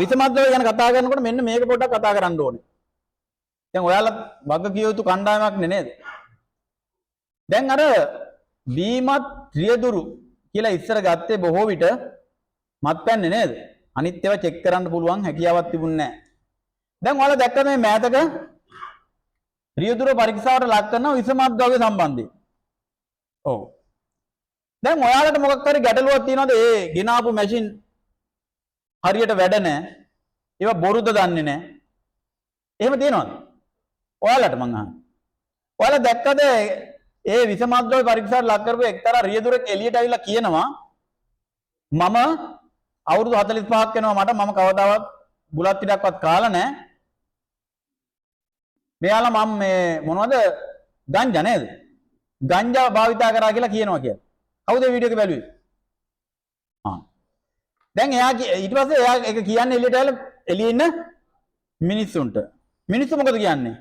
විසමද්‍රව්‍ය ගැන කතා කරනකොට මෙන්න මේක පොඩ්ඩක් කතා කරන්න ඕනේ. දැන් ඔයාලා වග කිය යුතු කණ්ඩායමක් නෙනේද? දැන් අර බීමත් රියදුරු කියලා ඉස්සර ගත්තේ බොහෝ විට මත්පැන්නේ නේද? අනිත් ඒවා චෙක් කරන්න පුළුවන් හැකියාවක් තිබුණේ නැහැ. දැන් ඔයාලා දැක්ක මේ මෑතක රියදුර පරීක්ෂාවට ලක් කරන විසමද්‍රව්‍ය සම්බන්ධයෙන්. ඔව්. දැන් ඔයාලට මොකක් හරි ගැටලුවක් තියෙනවද? ඒ ගෙනාපු මැෂින් හරියට වැඩ නැහැ. ඒවා බොරුද දන්නේ නැහැ. එහෙම තියෙනවද? ඔයාලට මං අහන්නේ. ඔයාලා දැක්කද ඒ විසමද්‍රව්‍ය පරීක්ෂාවට ලක් කරපු එක්තරා රියදුරෙක් එළියට ඇවිල්ලා කියනවා මම අවුරුදු 45ක් වෙනවා මම කවදාවත් බුලත් පිටක්වත් කාලා නැහැ. මෙයාලා මම මේ මොනවද ගංජා නේද? ගංජා භාවිතා කරා කියලා කියනවා කියලා. කවුද වීඩියෝ එක බැලුවේ? දැන් එයා ඊට පස්සේ එයා ඒක කියන්නේ එළියට ඇවිල්ලා එළියේ ඉන්න මිනිස්සුන්ට. මිනිස්සු මොකද කියන්නේ?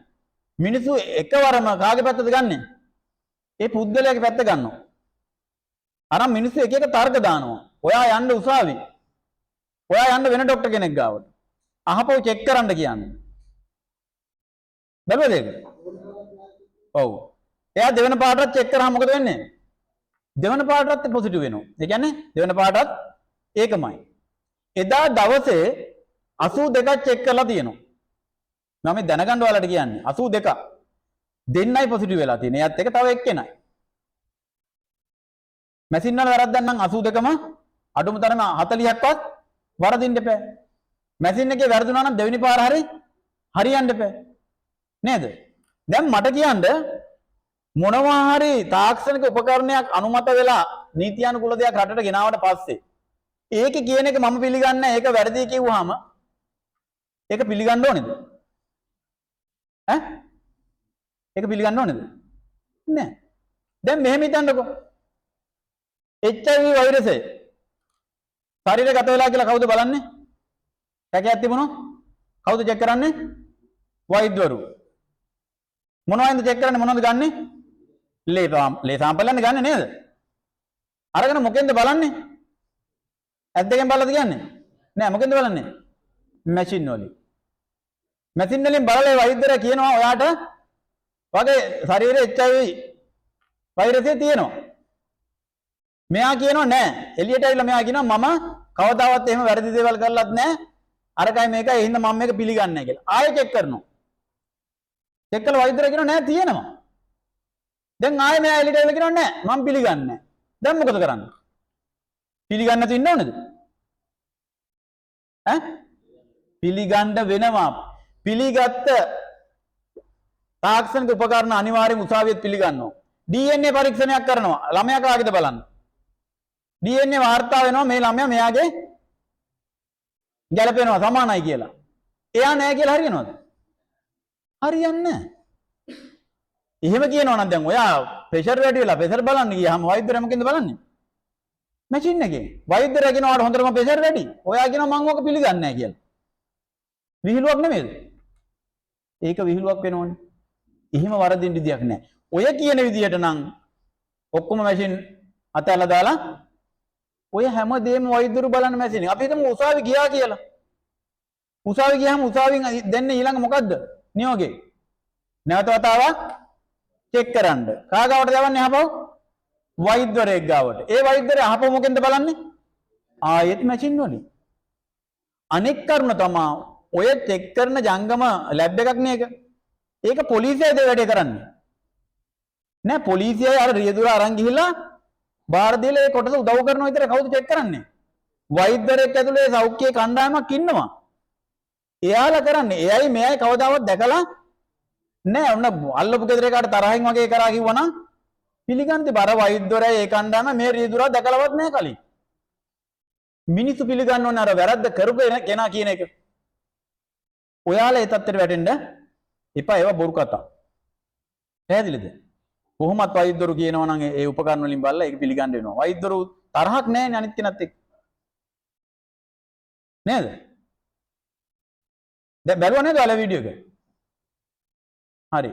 මිනිස්සු එකවරම කාගේ පැත්තද ගන්නෙ? ඒ පුද්ගලයාගේ පැත්ත ගන්නවා. අර මිනිස්සු එක එක තර්ක දානවා. ඔයා යන්න උසාවි. ඔයා යන්න වෙන ડોක්ටර් කෙනෙක් ගාවට. අහපොව චෙක් කරන්න කියන්නේ. බැලුවද ඒක? ඔව්. එයා දෙවන පාටත් චෙක් කරාම මොකද වෙන්නේ? දෙවන පාටත් පොසිටිව් වෙනවා. ඒ කියන්නේ දෙවන පාටත් ඒකමයි. එදා දවසේ 82ක් චෙක් කරලා තියෙනවා. මම දැනගන්න ඔයාලට කියන්නේ 82ක්. දෙන්නයි පොසිටිව් වෙලා තියෙන්නේ. එයාත් එක තව එක්කෙනයි. මැෂින් වල වැරද්දක් නම් 82ම අඩුම තරම 40ක්වත් වරදින්න එපා. මැෂින් එකේ වැරදුනා නම් දෙවෙනි පාර හරියන්න එපා. නේද? දැන් මට කියන්න මොනවා හරි තාක්ෂණික උපකරණයක් අනුමත වෙලා නීතියානුකූල දෙයක් රටට ගෙනාවට පස්සේ ඒකේ කියන එක මම පිළිගන්නේ නැහැ. ඒක වැරදි කිව්වහම ඒක පිළිගන්න ඕනේද? ඈ? ඒක පිළිගන්න ඕනේද? නෑ. දැන් මෙහෙම හිතන්නකෝ. HIV වෛරසය ශරීරගත වෙලා කියලා කවුද බලන්නේ? සැකයක් තිබුණොත් කවුද චෙක් කරන්නේ? වෛද්‍යවරු. මොනවයින්ද චෙක් කරන්නේ? මොනවද ගන්නෙ? ලේ සාම්පල් යන්නේ ගන්නෙ නේද? අරගෙන මොකෙන්ද බලන්නේ? ඇස් දෙකෙන් බලලාද කියන්නේ? නෑ මොකෙන්ද බලන්නේ? මැෂින් වලින්. මැෂින් වලින් බලලා වෛද්‍යවරයා කියනවා ඔයාට වගේ ශරීරයේ HIV වෛරසය තියෙනවා. මෙයා කියනවා නෑ. එළියට ඇවිල්ලා මෙයා කියනවා මම කවදාවත් එහෙම වැරදි දේවල් කරලත් නෑ. අරකයි මේකයි ඒ හින්දා මම මේක පිළිගන්නේ නෑ කියලා. ආයෙ චෙක් කරනවා. චෙක් කළා වෛද්‍යවරයා කියනවා නෑ තියෙනවා. දැන් ආයෙ මෙයා එළියට ඇවිල්ලා කියනවා නෑ මම පිළිගන්නේ නෑ. දැන් මොකද කරන්නේ? පිළිගන්න නැතුව ඉන්න ඕනේද? ඈ? පිළිගන්න වෙනවා. පිළිගත්ත තාක්ෂණික උපකරණ අනිවාර්යෙන් උසාවියත් පිළිගන්නවා. DNA පරීක්ෂණයක් කරනවා. ළමයා කාගේද බලන්න. DNA වාර්තා වෙනවා මේ ළමයා මෙයාගේ ගැලපෙනවා සමානයි කියලා. එයා නෑ කියලා හරියනවද? හරියන්නේ නෑ. එහෙම කියනවා නම් දැන් ඔයා ප්‍රෙෂර් වැඩි වෙලා ප්‍රෙෂර් බලන්න ගියාම වෛද්‍යවරයා මොකෙන්ද බලන්නේ? මැෂින් එකේ. වෛද්‍යවරයා කියනවා ඔයාට හොඳටම ප්‍රෙෂර් වැඩි. ඔයා කියනවා මම ඕක පිළිගන්නේ නෑ කියලා. විහිළුවක් නෙමෙයිද? ඒක විහිළුවක් වෙනවනේ. එහෙම වරදින්න විදියක් නෑ. ඔය කියන විදියට නම් ඔක්කොම මැෂින් අතහැරලා දාලා ඔය හැමදේම වෛද්‍යවරු බලන මැෂින්. අපි හිතමු උසාවි ගියා කියලා. උසාවි ගියාම උසාවියෙන් දෙන්නේ ඊළඟ මොකද්ද? නියෝගේ. නැවත වතාවක් චෙක් කරන්න. කාගාවට යවන්නේ අහපව? වෛද්‍යවරයෙක් ගාවට. ඒ වෛද්‍යවරයා අහපව මොකෙන්ද බලන්නේ? ආයෙත් මැෂින් වලින්. අනෙක් කරුණ තමයි ඔය චෙක් කරන ජංගම ලැබ් එකක් නේ ඒක. ඒක පොලිසියද වැඩේ කරන්නේ. නෑ පොලිසියයි අර රියදුර අරන් ගිහිල්ලා බාර දීලා ඒ කොටස උදව් කරනවා විතර කවුද චෙක් කරන්නේ? වෛද්‍යවරයෙක් ඇතුලේ සෞඛ්‍ය කණ්ඩායමක් ඉන්නවා. එයාලා කරන්නේ. එයයි මෙයයි කවදාවත් දැකලා නෑ. ඔන්න අල්ලපු ගෙදර එකාට තරහින් වගේ කරා කිව්වනම් පිළිගන්නේ බර වෛද්‍යවරයා ඒ කණ්ඩායම මේ රියදුරා දැකලවත් නෑ කලින්. මිනිස්සු පිළිගන්න ඕනේ අර වැරද්ද කරපු කෙනා කියන එක. ඔයාලා ඒ තත්ත්වෙට වැටෙන්න එපා. ඒවා බොරු කතා. පැහැදිලිද? කොහොමත් වෛද්‍යවරු කියනවා නම් ඒ උපකරණ වලින් බලලා ඒක පිළිගන්න වෙනවා. වෛද්‍යවරු තරහක් නැහැනේ අනිත් කෙනත් එක්ක. නේද? දැන් බැලුවා නේද ඔයාලා වීඩියෝ එක? හරි.